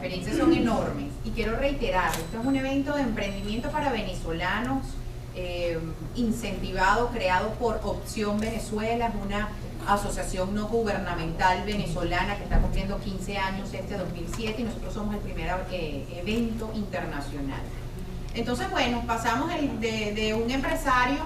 diferencias son enormes. Y quiero reiterar, esto es un evento de emprendimiento para venezolanos, incentivado, creado por Opción Venezuela, es una asociación no gubernamental venezolana que está cumpliendo 15 años este 2007 y nosotros somos el primer evento internacional. Entonces, bueno, pasamos de un empresario,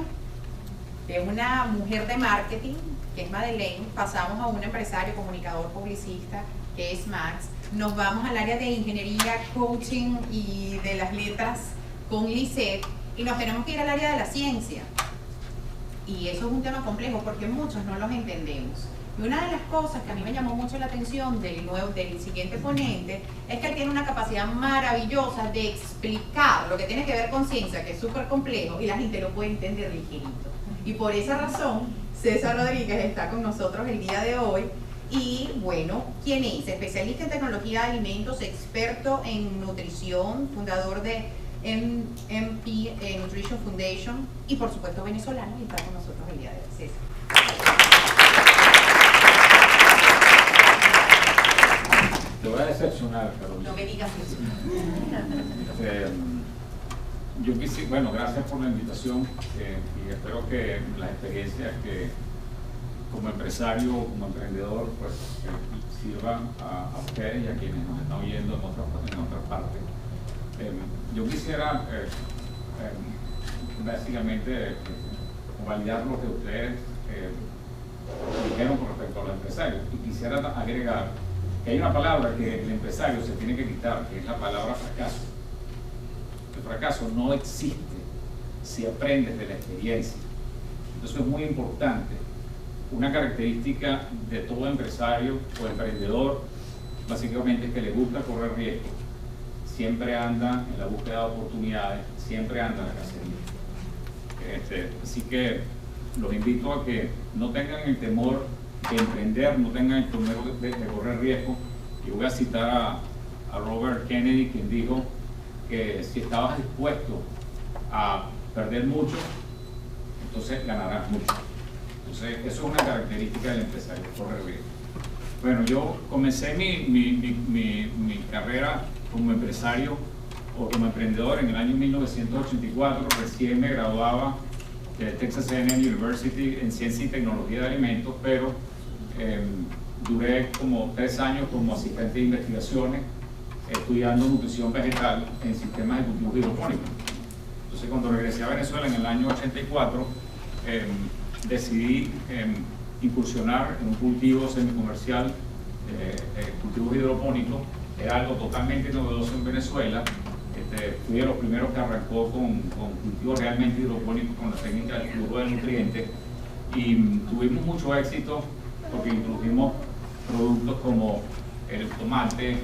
de una mujer de marketing, que es Madeleine, pasamos a un empresario, comunicador, publicista, que es Max, nos vamos al área de ingeniería, coaching y de las letras con Lisette, y nos tenemos que ir al área de la ciencia. Y eso es un tema complejo porque muchos no los entendemos. Y una de las cosas que a mí me llamó mucho la atención del siguiente ponente es que él tiene una capacidad maravillosa de explicar lo que tiene que ver con ciencia, que es súper complejo, y la gente lo puede entender ligerito. Y por esa razón, César Rodríguez está con nosotros el día de hoy. Y bueno, ¿quién es? Especialista en tecnología de alimentos, experto en nutrición, fundador de MP Nutrition Foundation y por supuesto venezolano, y está con nosotros el día de hoy. César. Te voy a decepcionar, Carolina. No me digas eso. Yo quisiera, bueno, gracias por la invitación y espero que las experiencias que como empresario o como emprendedor pues sirvan a ustedes y a quienes nos están oyendo en otras partes. Yo quisiera básicamente validar lo que ustedes dijeron con respecto a los empresarios, y quisiera agregar que hay una palabra que el empresario se tiene que quitar, que es la palabra fracaso. El fracaso no existe si aprendes de la experiencia. Entonces es muy importante. Una característica de todo empresario o emprendedor básicamente es que le gusta correr riesgo, siempre anda en la búsqueda de oportunidades, siempre anda en la cacería. Así que los invito a que no tengan el temor de emprender, no tengan el temor de correr riesgo. Y voy a citar a Robert Kennedy, quien dijo que si estabas dispuesto a perder mucho, entonces ganarás mucho. Entonces, eso es una característica del empresario, correr riesgo. Bueno, yo comencé mi carrera como empresario o como emprendedor en el año 1984, recién me graduaba de Texas A&M University en Ciencia y Tecnología de Alimentos, pero duré como 3 años como asistente de investigaciones estudiando nutrición vegetal en sistemas ejecutivos hidropónicos. Entonces, cuando regresé a Venezuela en el año 84, decidí incursionar en un cultivo semicomercial, cultivos hidropónicos. Era algo totalmente novedoso en Venezuela. Fui de los primeros que arrancó con cultivos realmente hidropónicos con la técnica del flujo de nutrientes, y tuvimos mucho éxito porque introdujimos productos como el tomate,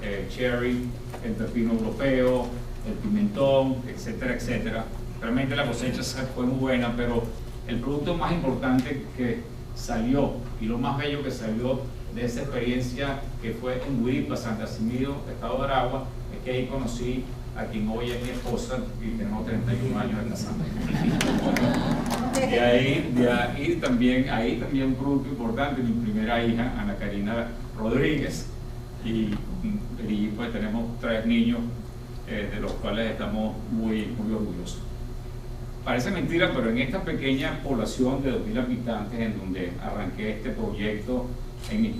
el cherry, el pepino europeo, el pimentón, etcétera, etcétera. Realmente la cosecha fue muy buena, pero el producto más importante que salió y lo más bello que salió de esa experiencia, que fue en Guiripa, Santa Simio, Estado de Aragua, es que ahí conocí a quien hoy es mi esposa y tenemos 31 años de casados. ahí también un producto importante, mi primera hija, Ana Karina Rodríguez, y pues tenemos 3 niños de los cuales estamos muy orgullosos. Parece mentira, pero en esta pequeña población de 2.000 habitantes en donde arranqué este proyecto en las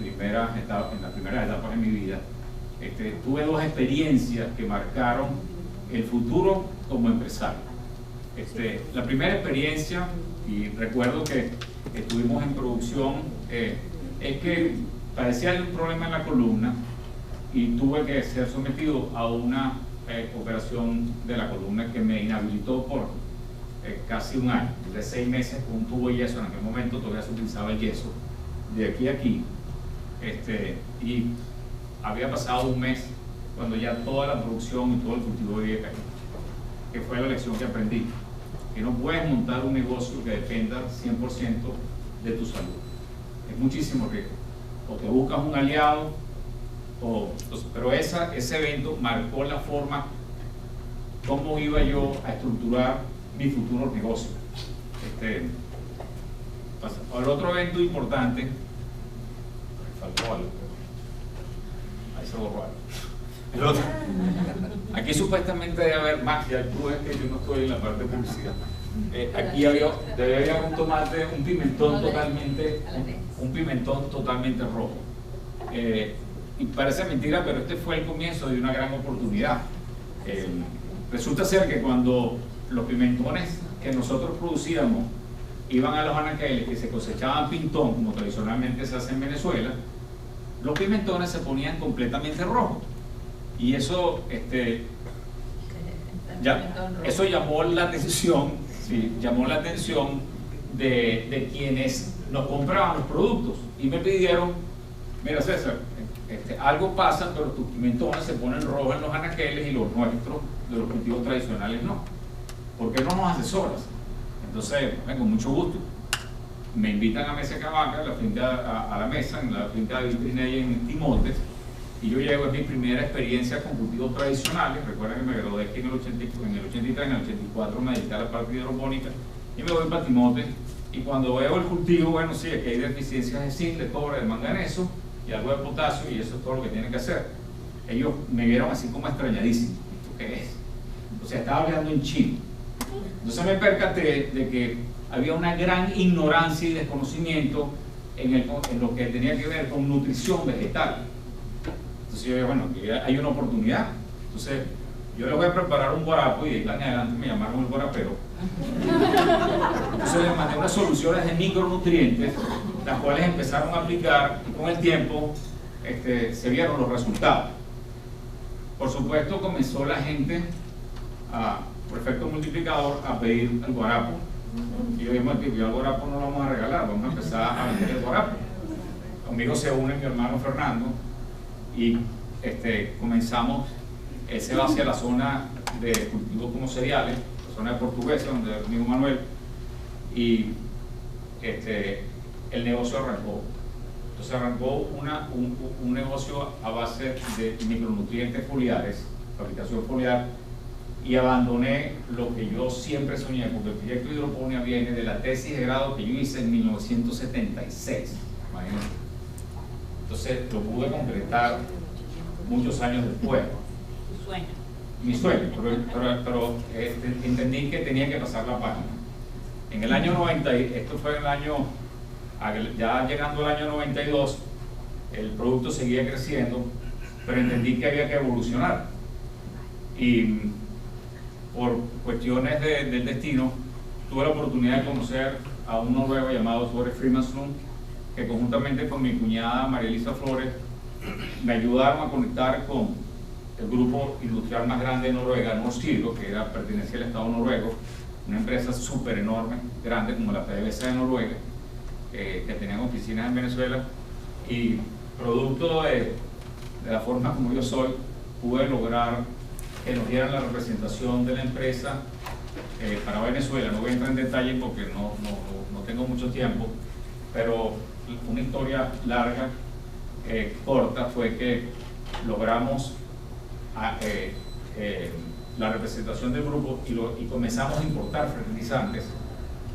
primeras etapas de mi vida, tuve 2 experiencias que marcaron el futuro como empresario. La primera experiencia, y recuerdo que estuvimos en producción, es que padecía de un problema en la columna y tuve que ser sometido a una operación de la columna que me inhabilitó por casi un año. Duré 6 meses con un tubo de yeso. En aquel momento todavía se utilizaba el yeso de aquí a aquí, y había pasado un mes cuando ya toda la producción y todo el cultivo había caído, que fue la lección que aprendí, que no puedes montar un negocio que dependa 100% de tu salud. Es muchísimo riesgo. O te buscas un aliado, pero ese evento marcó la forma cómo iba yo a estructurar mi futuro negocio. El otro evento importante, faltó algo, ahí se borró algo. El otro. Aquí supuestamente debe haber magia, tú ves que yo no estoy en la parte de publicidad. Aquí debe haber un tomate, un pimentón totalmente rojo. Y parece mentira, pero este fue el comienzo de una gran oportunidad. Resulta ser que cuando los pimentones que nosotros producíamos iban a los anaqueles que se cosechaban pintón, como tradicionalmente se hace en Venezuela, los pimentones se ponían completamente rojos. Y eso, eso llamó la atención, ¿sí? Llamó la atención de quienes nos compraban los productos y me pidieron: mira, César, algo pasa, pero tus pimentones se ponen rojos en los anaqueles y los nuestros, de los cultivos tradicionales, no. ¿Por qué no nos asesoras? Entonces, con mucho gusto, me invitan a Mesa Cavaca, a la mesa, en la finca de Vitriney en Timotes, y yo llego, es mi primera experiencia con cultivos tradicionales. Recuerden que me gradué aquí en el 83, en el 84 me dediqué a la parte hidropónica, y me voy para Timotes, y cuando veo el cultivo, bueno, sí, aquí hay deficiencias de zinc, de cobre, de manganeso, y algo de potasio, y eso es todo lo que tienen que hacer. Ellos me vieron así como extrañadísimo. ¿Esto qué es? O sea, estaba hablando en chino. Entonces me percaté de que había una gran ignorancia y desconocimiento en lo que tenía que ver con nutrición vegetal. Entonces yo dije, bueno, aquí hay una oportunidad. Entonces yo les voy a preparar un guarapo, y de ahí en adelante me llamaron el guarapero. Entonces les mandé unas soluciones de micronutrientes, las cuales empezaron a aplicar, y con el tiempo se vieron los resultados. Por supuesto, comenzó la gente, por efecto multiplicador, a pedir el guarapo. Y yo dije, yo el guarapo no lo vamos a regalar, vamos a empezar a vender el guarapo. Conmigo se une mi hermano Fernando, y comenzamos. Él se va hacia la zona de cultivos como cereales, la zona de Portuguesa, donde es mi amigo Manuel, y el negocio arrancó. Entonces arrancó un negocio a base de micronutrientes foliares, fabricación foliar, y abandoné lo que yo siempre soñé, porque el proyecto de hidroponía viene de la tesis de grado que yo hice en 1976. Imagínate. Entonces lo pude concretar muchos años después. ¿Tu sueño? Mi sueño, pero entendí que tenía que pasar la página. En el año 90, esto fue el año, ya llegando al año 92, el producto seguía creciendo, pero entendí que había que evolucionar. Y por cuestiones del destino, tuve la oportunidad de conocer a un noruego llamado Tore Frimanslund, que conjuntamente con mi cuñada María Elisa Flores me ayudaron a conectar con el grupo industrial más grande de Noruega, Norsk Hydro, que pertenecía al Estado noruego, una empresa súper enorme, grande como la PDVSA de Noruega, que tenían oficinas en Venezuela, y producto de la forma como yo soy, pude lograr que nos dieran la representación de la empresa para Venezuela. No voy a entrar en detalle porque no tengo mucho tiempo, pero una historia larga, corta, fue que logramos la representación del grupo y comenzamos a importar fertilizantes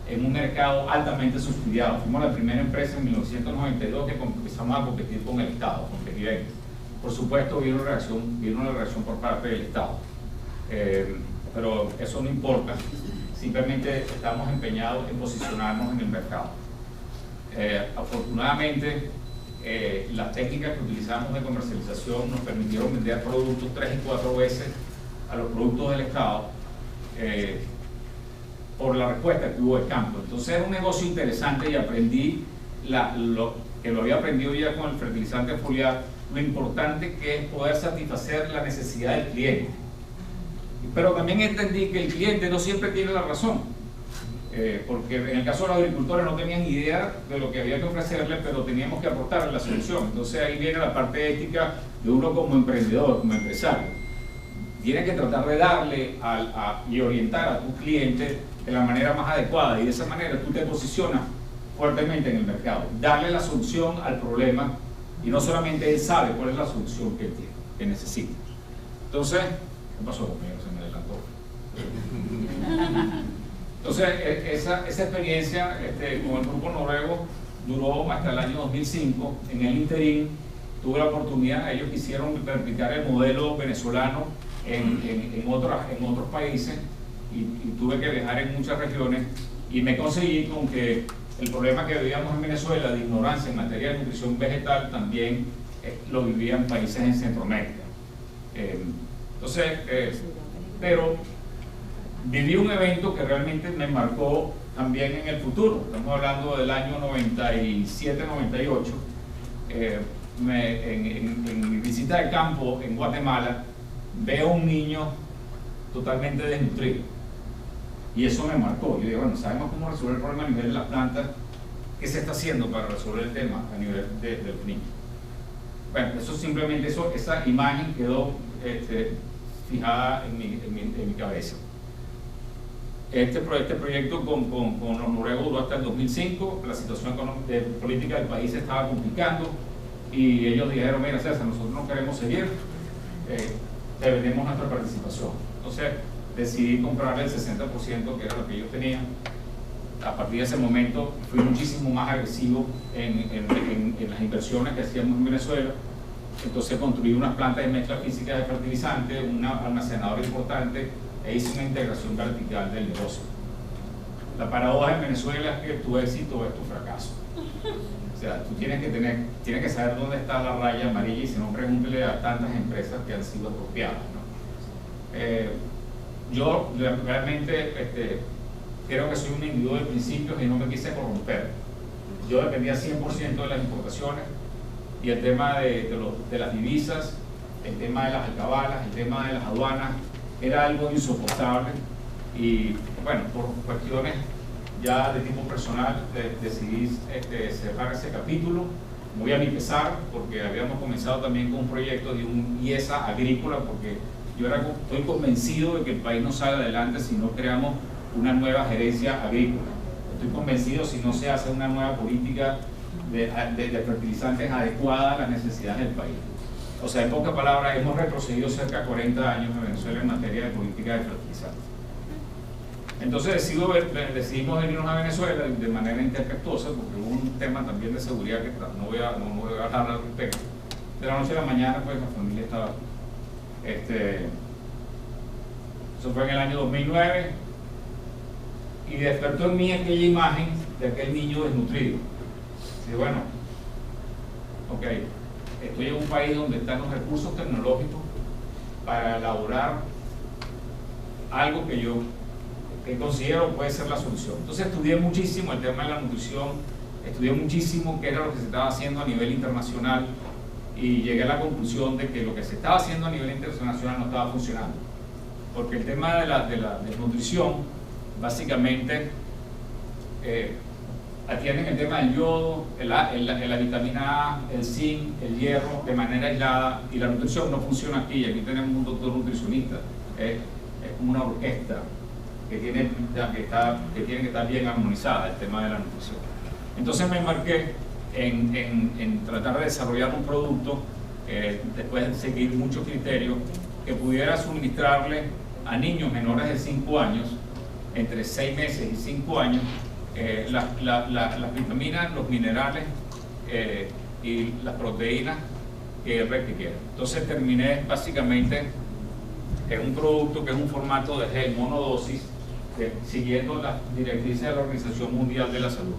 en un mercado altamente subsidiado. Fuimos la primera empresa en 1992 que empezamos a competir con el Estado, con Presidente. Por supuesto, vino una reacción por parte del Estado, pero eso no importa, simplemente estamos empeñados en posicionarnos en el mercado. Afortunadamente, las técnicas que utilizamos de comercialización nos permitieron vender productos 3 y 4 veces a los productos del Estado, por la respuesta que hubo de campo. Entonces era un negocio interesante, y aprendí lo que lo había aprendido ya con el fertilizante foliar, lo importante que es poder satisfacer la necesidad del cliente. Pero también entendí que el cliente no siempre tiene la razón, porque en el caso de los agricultores no tenían idea de lo que había que ofrecerles, pero teníamos que aportarle la solución. Entonces ahí viene la parte ética de uno como emprendedor, como empresario. Tienes que tratar de darle y orientar a tu cliente de la manera más adecuada, y de esa manera tú te posicionas fuertemente en el mercado, darle la solución al problema, y no solamente él sabe cuál es la solución que él tiene, que necesita. Entonces, ¿qué pasó conmigo? Se me adelantó. Entonces, esa experiencia con el grupo noruego duró hasta el año 2005. En el interín tuve la oportunidad, ellos quisieron replicar el modelo venezolano en otros países y tuve que viajar en muchas regiones y me conseguí con que el problema que vivíamos en Venezuela de ignorancia en materia de nutrición vegetal también lo vivían países en Centroamérica. Pero viví un evento que realmente me marcó también en el futuro. Estamos hablando del año 97-98. En mi visita de campo en Guatemala veo un niño totalmente desnutrido y eso me marcó. Yo digo, bueno, sabemos cómo resolver el problema a nivel de las plantas. ¿Qué se está haciendo para resolver el tema a nivel de los niños? Bueno, eso simplemente, esa imagen quedó fijada en mi cabeza. Este proyecto con los noruegos duró hasta el 2005. La situación política del país se estaba complicando y ellos dijeron, mira César, nosotros no queremos seguir, te vendemos nuestra participación. Entonces decidí comprarle el 60%, que era lo que ellos tenían. A partir de ese momento fui muchísimo más agresivo en las inversiones que hacíamos en Venezuela. Entonces construí unas plantas de mezcla física de fertilizantes, un almacenador importante, e hice una integración vertical del negocio. La paradoja en Venezuela es que tu éxito es tu fracaso. O sea, tú tienes que saber dónde está la raya amarilla y si no, pregúntele a tantas empresas que han sido apropiadas, ¿no? Yo realmente creo que soy un individuo de principios y no me quise corromper. Yo dependía 100% de las importaciones y el tema de las divisas, el tema de las alcabalas, el tema de las aduanas, era algo insoportable y bueno, por cuestiones ya de tipo personal decidí cerrar ese capítulo, muy a mi pesar, porque habíamos comenzado también con un proyecto de un IESA agrícola, porque yo estoy convencido de que el país no sale adelante si no creamos una nueva gerencia agrícola. Estoy convencido si no se hace una nueva política de fertilizantes adecuada a las necesidades del país. O sea, en pocas palabras, hemos retrocedido cerca de 40 años en Venezuela en materia de política de fertilizantes. Entonces decidimos venirnos a Venezuela de manera intertextuosa, porque hubo un tema también de seguridad que no voy a hablar al respecto. De la noche a la mañana, pues la familia estaba... Eso fue en el año 2009 y despertó en mí aquella imagen de aquel niño desnutrido. Y bueno, ok, estoy en un país donde están los recursos tecnológicos para elaborar algo que yo considero puede ser la solución. Entonces estudié muchísimo el tema de la nutrición, estudié muchísimo qué era lo que se estaba haciendo a nivel internacional y llegué a la conclusión de que lo que se estaba haciendo a nivel internacional no estaba funcionando. Porque el tema de la nutrición, básicamente, atienden el tema del yodo, la vitamina A, el zinc, el hierro de manera aislada, y la nutrición no funciona aquí. Aquí tenemos un doctor nutricionista, es como una orquesta que tiene que estar bien armonizada el tema de la nutrición. Entonces me embarqué en tratar de desarrollar un producto, después de seguir muchos criterios, que pudiera suministrarle a niños menores de 5 años, entre 6 meses y 5 años, las vitaminas, los minerales y las proteínas que requieran. Entonces terminé básicamente en un producto que es un formato de gel monodosis, siguiendo las directrices de la Organización Mundial de la Salud.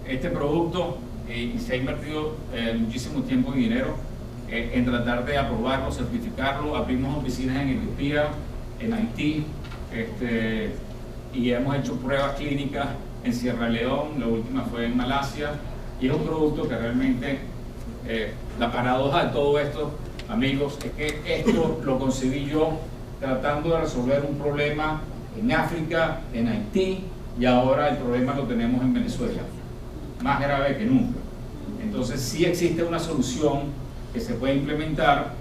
Este producto, y se ha invertido muchísimo tiempo y dinero en tratar de aprobarlo, certificarlo. Abrimos oficinas en Etiopía, en Haití, y hemos hecho pruebas clínicas en Sierra León, la última fue en Malasia, y es un producto que realmente, la paradoja de todo esto, amigos, es que esto lo concebí yo tratando de resolver un problema en África, en Haití, y ahora el problema lo tenemos en Venezuela, más grave que nunca. Entonces sí existe una solución que se puede implementar,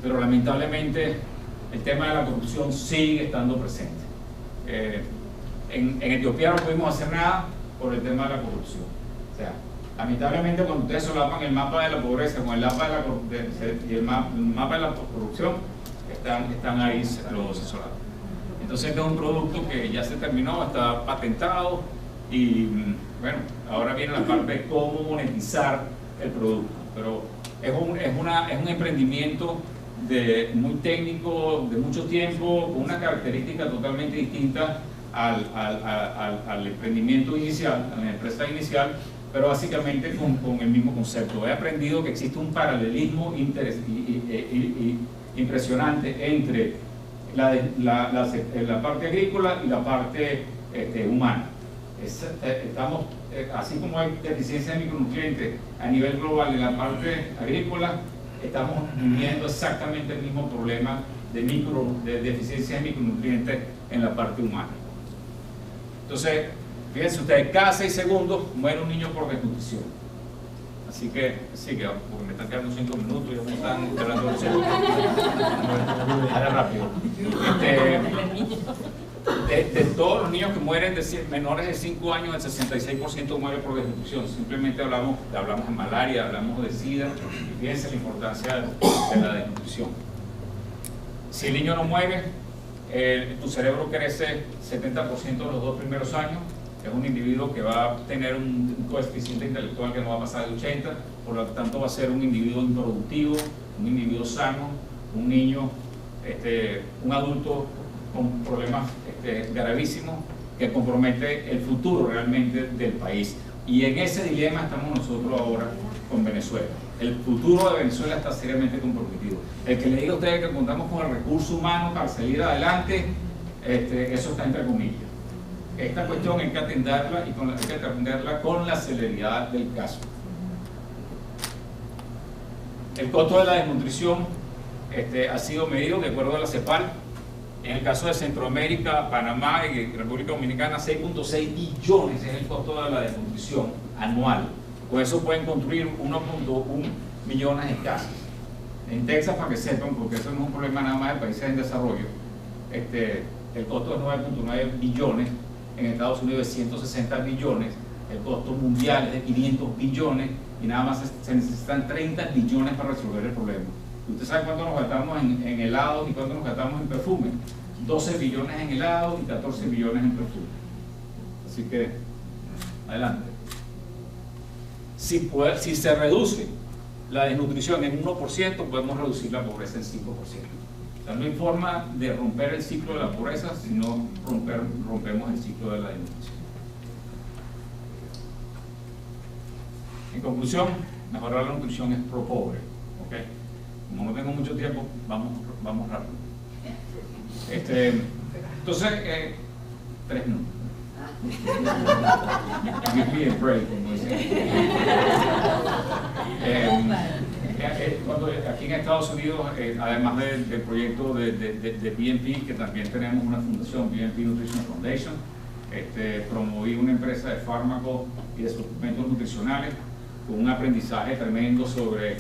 pero lamentablemente el tema de la corrupción sigue estando presente. En Etiopía no pudimos hacer nada por el tema de la corrupción. O sea, lamentablemente cuando ustedes solapan el mapa de la pobreza con el mapa de la corrupción, están ahí los solados. Entonces este es un producto que ya se terminó, está patentado y bueno, ahora viene la parte de cómo monetizar el producto. Pero es un emprendimiento muy técnico, de mucho tiempo, con una característica totalmente distinta al emprendimiento inicial, a la empresa inicial, pero básicamente con el mismo concepto. He aprendido que existe un paralelismo impresionante entre la parte agrícola y la parte humana. Estamos, así como hay deficiencia de micronutrientes a nivel global en la parte agrícola, estamos viviendo exactamente el mismo problema de deficiencia de micronutrientes en la parte humana. Entonces, fíjense ustedes, cada 6 segundos muere un niño por desnutrición. Así que, sí, que porque me están quedando 5 minutos, ya me están hablando de ahora rápido. De todos los niños que mueren menores de 5 años, el 66% muere por desnutrición. Simplemente hablamos de malaria, hablamos de SIDA, y fíjense la importancia de la desnutrición. Si el niño no muere, tu cerebro crece 70% de los 2 primeros años. Es un individuo que va a tener un coeficiente intelectual que no va a pasar de 80, por lo tanto va a ser un individuo improductivo, un individuo sano, un niño, un adulto con problemas gravísimos que compromete el futuro realmente del país. Y en ese dilema estamos nosotros ahora con Venezuela. El futuro de Venezuela está seriamente comprometido. El que le diga a ustedes que contamos con el recurso humano para salir adelante, eso está entre comillas. Esta cuestión hay que atenderla y hay que atenderla con la celeridad del caso. El costo de la desnutrición ha sido medido de acuerdo a la CEPAL. En el caso de Centroamérica, Panamá y República Dominicana, 6.6 billones es el costo de la desnutrición anual. Con eso pueden construir 1.1 millones de casas. En Texas, para que sepan, porque eso no es un problema nada más de países en desarrollo, el costo es 9.9 billones, en Estados Unidos es 160 billones, el costo mundial es de 500 billones y nada más se necesitan 30 billones para resolver el problema. ¿Usted sabe cuánto nos gastamos en helados y cuánto nos gastamos en perfume? 12 billones en helados y 14 billones en perfume. Así que, adelante. Si se reduce la desnutrición en 1%, podemos reducir la pobreza en 5%. O sea, no hay forma de romper el ciclo de la pobreza si no rompemos el ciclo de la desnutrición. En conclusión, mejorar la nutrición es pro pobre. ¿Okay? Como no tengo mucho tiempo, vamos rápido. Entonces, 3 minutos. Give me a break, como dicen. Aquí en Estados Unidos, además del proyecto de BNP, que también tenemos una fundación, BNP Nutrition Foundation, promoví una empresa de fármacos y de suplementos nutricionales con un aprendizaje tremendo sobre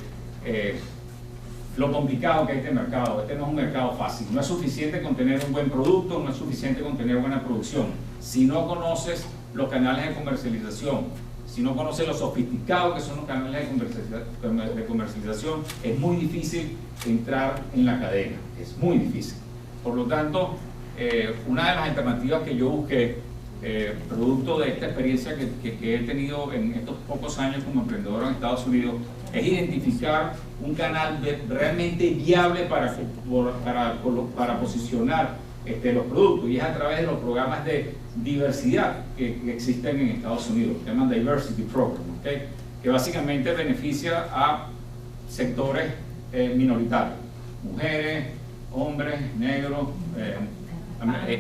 lo complicado que es este mercado. Este no es un mercado fácil. No es suficiente con tener un buen producto, no es suficiente con tener buena producción. Si no conoces los canales de comercialización, si no conoces lo sofisticados que son los canales de comercialización, es muy difícil entrar en la cadena. Es muy difícil. Por lo tanto, una de las alternativas que yo busqué, producto de esta experiencia que he tenido en estos pocos años como emprendedor en Estados Unidos, es identificar un canal realmente viable para posicionar los productos, y es a través de los programas de diversidad que existen en Estados Unidos, que se llaman Diversity Program, ¿okay? Que básicamente beneficia a sectores minoritarios, mujeres, hombres, negros,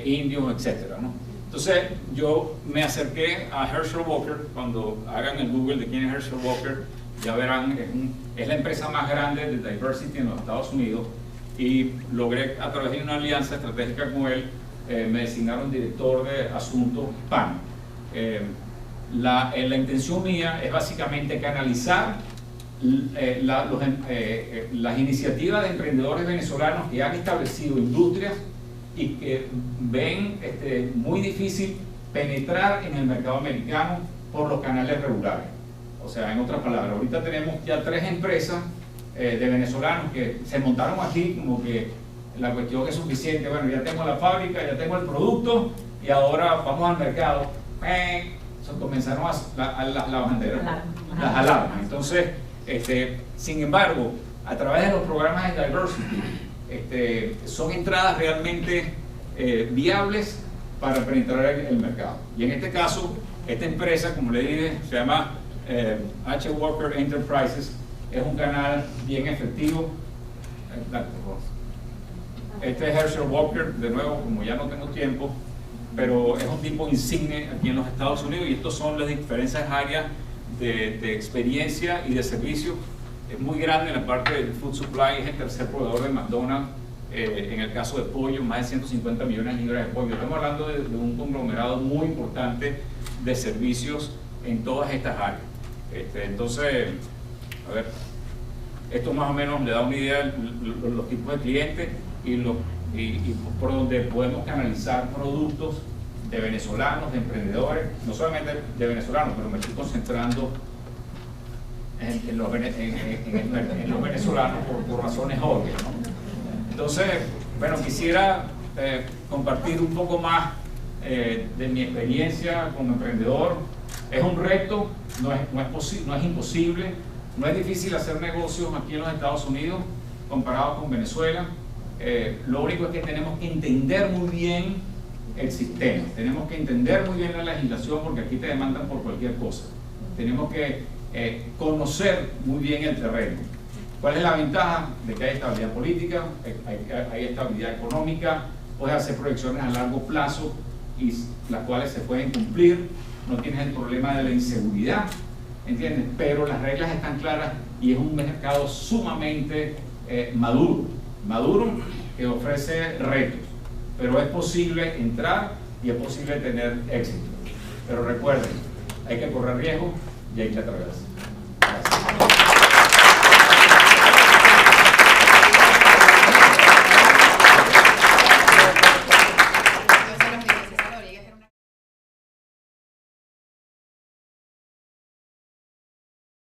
indios, etcétera, ¿no? Entonces yo me acerqué a Herschel Walker. Cuando hagan el Google de quién es Herschel Walker, ya verán, es la empresa más grande de diversity en los Estados Unidos, y logré, a través de una alianza estratégica con él, me designaron director de asuntos PAN. La intención mía es básicamente canalizar las iniciativas de emprendedores venezolanos que han establecido industrias y que ven muy difícil penetrar en el mercado americano por los canales regulares. O sea, en otras palabras, ahorita tenemos ya 3 empresas de venezolanos que se montaron aquí como que la cuestión es suficiente. Bueno, ya tengo la fábrica, ya tengo el producto y ahora vamos al mercado. Comenzaron las banderas, las alarmas. Entonces, Sin embargo, a través de los programas de diversity, son entradas realmente viables para penetrar el mercado. Y en este caso, esta empresa, como le dije, se llama H. Walker Enterprises, es un canal bien efectivo. Este es Herschel Walker, de nuevo, como ya no tengo tiempo, pero es un tipo insigne aquí en los Estados Unidos, y estos son las diferentes áreas de experiencia y de servicio. Es muy grande en la parte del food supply, es el tercer proveedor de McDonald's, en el caso de pollo, más de 150 millones de libras de pollo. Estamos hablando de un conglomerado muy importante de servicios en todas estas áreas. Entonces, a ver, esto más o menos le da una idea de los tipos de clientes y por donde podemos canalizar productos de venezolanos, de emprendedores, no solamente de venezolanos, pero me estoy concentrando en los venezolanos por razones obvias, ¿no? Entonces, bueno, quisiera compartir un poco más de mi experiencia como emprendedor. Es un reto, no es imposible, no es difícil hacer negocios aquí en los Estados Unidos comparado con Venezuela. Lo único es que tenemos que entender muy bien el sistema, tenemos que entender muy bien la legislación, porque aquí te demandan por cualquier cosa. Tenemos que conocer muy bien el terreno. ¿Cuál es la ventaja? De que hay estabilidad política, hay estabilidad económica, puedes hacer proyecciones a largo plazo y las cuales se pueden cumplir, no tienes el problema de la inseguridad, ¿entiendes? Pero las reglas están claras y es un mercado sumamente maduro, que ofrece retos, pero es posible entrar y es posible tener éxito. Pero recuerden, hay que correr riesgo y hay que atreverse.